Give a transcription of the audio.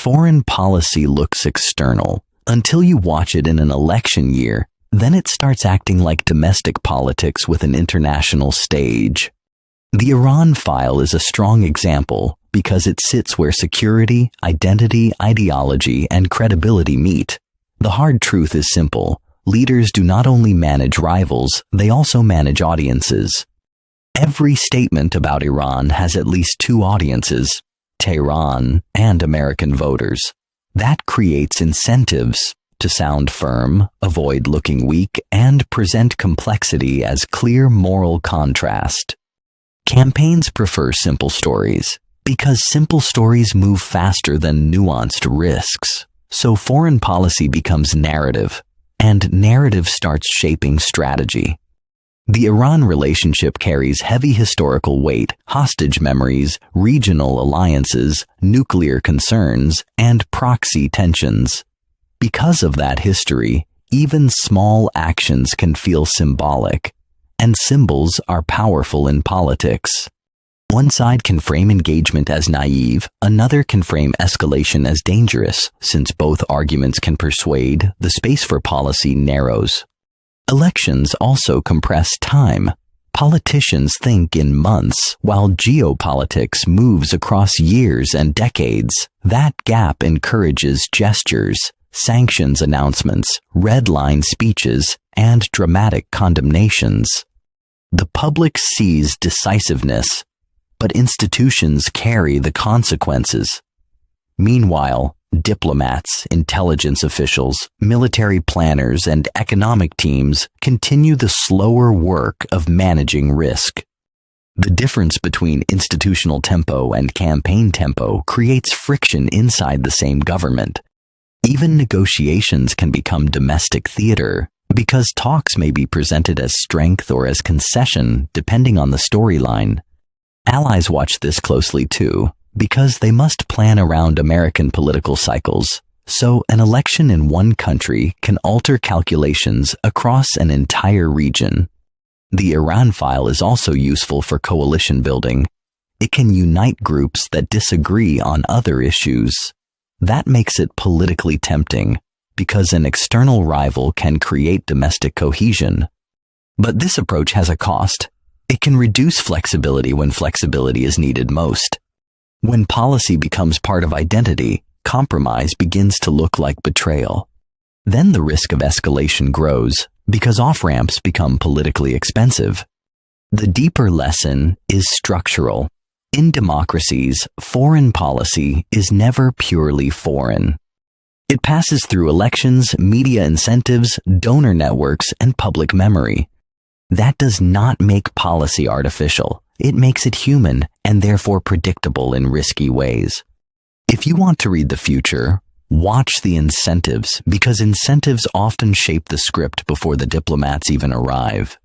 Foreign policy looks external until you watch it in an election year. Then it starts acting like domestic politics with an international stage. The Iran file is a strong example because it sits where security, identity, ideology, and credibility meet. The hard truth is simple. Leaders do not only manage rivals, they also manage audiences. Every statement about Iran has at least two audiences, Tehran and American voters. That creates incentives to sound firm, avoid looking weak, and present complexity as clear moral contrast. Campaigns prefer simple stories because simple stories move faster than nuanced risks. So foreign policy becomes narrative, and narrative starts shaping strategy. The Iran relationship carries heavy historical weight, hostage memories, regional alliances, nuclear concerns, and proxy tensions. Because of that history, even small actions can feel symbolic, and symbols are powerful in politics. One side can frame engagement as naive, another can frame escalation as dangerous. Since both arguments can persuade, the space for policy narrows. Elections also compress time. Politicians think in months, while geopolitics moves across years and decades. That gap encourages gestures, sanctions announcements, red-line speeches, and dramatic condemnations. The public sees decisiveness, but institutions carry the consequences. Meanwhile, diplomats, intelligence officials, military planners, and economic teams continue the slower work of managing risk. The difference between institutional tempo and campaign tempo creates friction inside the same government. Even negotiations can become domestic theater because talks may be presented as strength or as concession depending on the storyline. Allies watch this closely too, because they must plan around American political cycles, so an election in one country can alter calculations across an entire region. The Iran file is also useful for coalition building. It can unite groups that disagree on other issues. That makes it politically tempting, because an external rival can create domestic cohesion. But this approach has a cost. It can reduce flexibility when flexibility is needed most. When policy becomes part of identity, compromise begins to look like betrayal. Then the risk of escalation grows, because off-ramps become politically expensive. The deeper lesson is structural. In democracies, foreign policy is never purely foreign. It passes through elections, media incentives, donor networks, and public memory. That does not make policy artificial. It makes it human and therefore predictable in risky ways. If you want to read the future, watch the incentives, because incentives often shape the script before the diplomats even arrive.